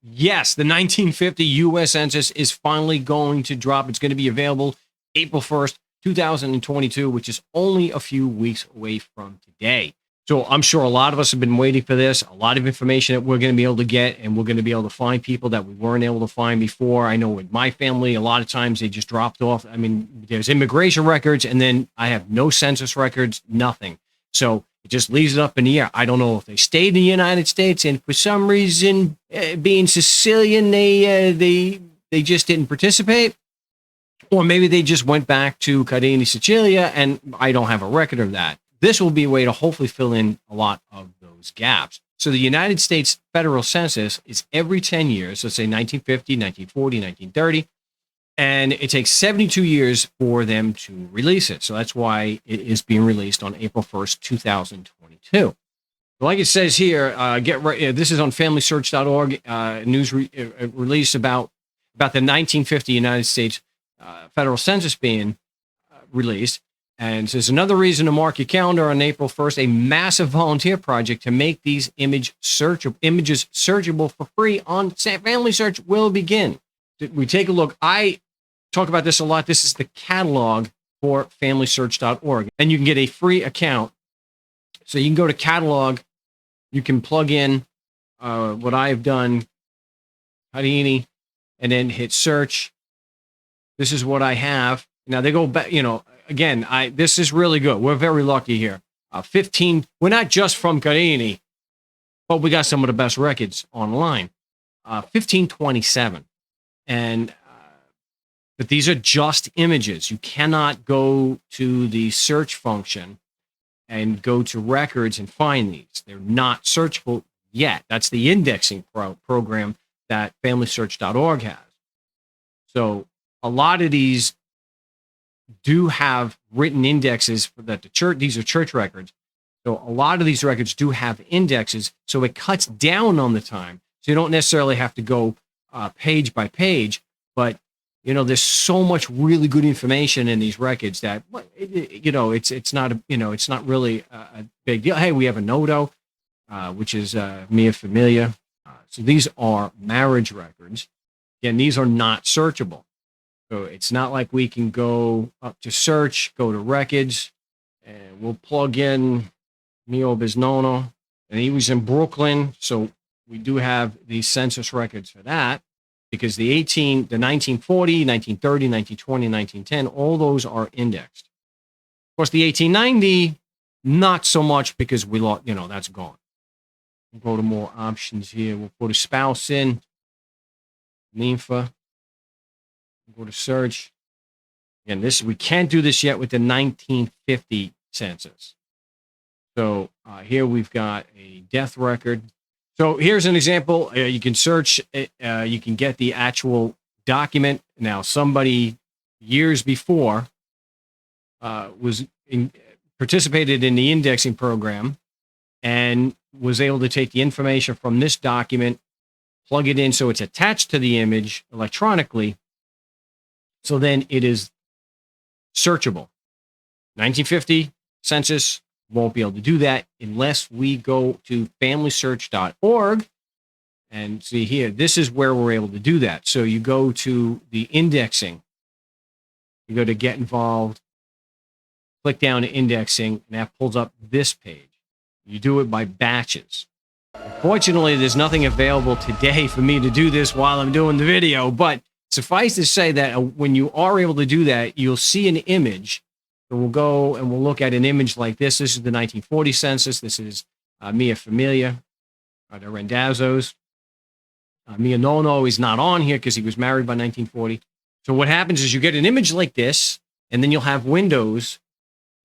Yes, the 1950 U.S. Census is finally going to drop. It's going to be available April 1st, 2022, which is only a few weeks away from today. So I'm sure a lot of us have been waiting for this, a lot of information that we're going to be able to get, and we're going to be able to find people that we weren't able to find before. I know with my family, a lot of times they just dropped off. I mean, there's immigration records, and then I have no census records, nothing. So it just leaves it up in the air. I don't know if they stayed in the United States, and for some reason, being Sicilian, they just didn't participate, or maybe they just went back to Cardini, Sicilia, and I don't have a record of that. This will be a way to hopefully fill in a lot of those gaps. So the United States federal census is every 10 years. Let's say 1950, 1940, 1930. And it takes 72 years for them to release it. So that's why it is being released on April 1st, 2022. Like it says here, this is on FamilySearch.org, news release about the 1950 United States federal census being released. And says another reason to mark your calendar on April 1st, a massive volunteer project to make these images searchable for free on Family Search will begin. We take a look. I talk about this a lot. This is the catalog for FamilySearch.org, and you can get a free account. So you can go to catalog. You can plug in what I've done, Cardini, and then hit search. This is what I have. Now they go back, again, this is really good. We're very lucky here. 15, we're not just from Cardini, but we got some of the best records online. 1527. But these are just images. You cannot go to the search function and go to records and find these. They're not searchable yet. That's the indexing program that FamilySearch.org has. So a lot of these do have written indexes that these are church records. So a lot of these records do have indexes. So it cuts down on the time. So you don't necessarily have to go page by page, but there's so much really good information in these records that it's not really a big deal. Hey, we have a Noto, which is Mia Familia. So these are marriage records. Again, these are not searchable. So it's not like we can go up to search, go to records, and we'll plug in Mio Bisnono. And he was in Brooklyn. So we do have these census records for that, because the 1940, 1930, 1920, 1910, all those are indexed. Of course, the 1890, not so much, because we lost, that's gone. We'll go to more options here. We'll put a spouse in, nympha. Go to search. Again, we can't do this yet with the 1950 census. So here we've got a death record. So here's an example. You can search. You can get the actual document. Now, somebody years before participated in the indexing program and was able to take the information from this document, plug it in so it's attached to the image electronically. So then it is searchable. 1950 census won't be able to do that unless we go to FamilySearch.org and see here. This is where we're able to do that. So you go to the indexing. You go to Get Involved, click down to indexing, and that pulls up this page. You do it by batches. Unfortunately, there's nothing available today for me to do this while I'm doing the video, but suffice to say that when you are able to do that, you'll see an image. So we'll go and we'll look at an image like this. This is the 1940 census. This is Mia Familia, the Rendazzos. Mia Nono is not on here because he was married by 1940. So what happens is you get an image like this, and then you'll have windows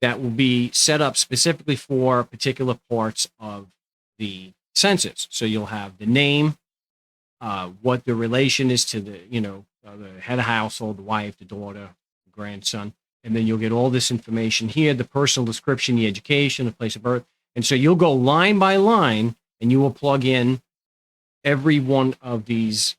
that will be set up specifically for particular parts of the census. So you'll have the name, what the relation is to the head of household, the wife, the daughter, the grandson. And then you'll get all this information here, the personal description, the education, the place of birth. And so you'll go line by line, and you will plug in every one of these.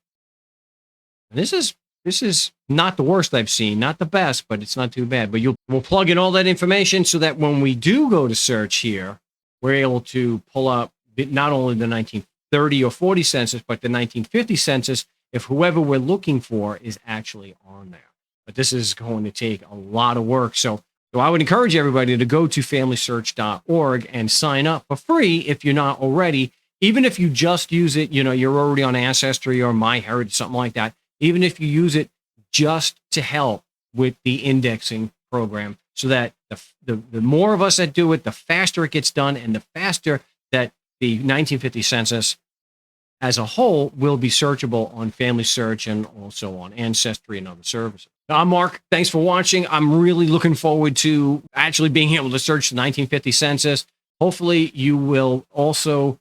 And this is not the worst I've seen, not the best, but it's not too bad. But we'll plug in all that information so that when we do go to search here, we're able to pull up not only the 1930 or 40 census, but the 1950 census, if whoever we're looking for is actually on there. But this is going to take a lot of work. So I would encourage everybody to go to familysearch.org and sign up for free if you're not already. Even if you just use it, you're already on Ancestry or MyHeritage, something like that. Even if you use it just to help with the indexing program, so that the more of us that do it, the faster it gets done, and the faster that the 1950 census as a whole will be searchable on Family Search and also on Ancestry and other services. I'm Mark. Thanks for watching. I'm really looking forward to actually being able to search the 1950 census. Hopefully, you will also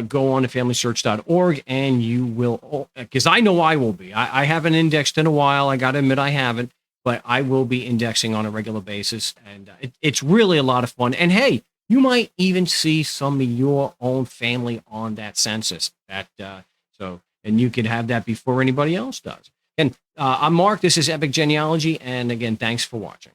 go on to familysearch.org, and you will, because I know I will be. I haven't indexed in a while. I got to admit I haven't, but I will be indexing on a regular basis, and it's really a lot of fun. And hey, you might even see some of your own family on that census. And you can have that before anybody else does. And I'm Mark. This is Epic Genealogy, and again, thanks for watching.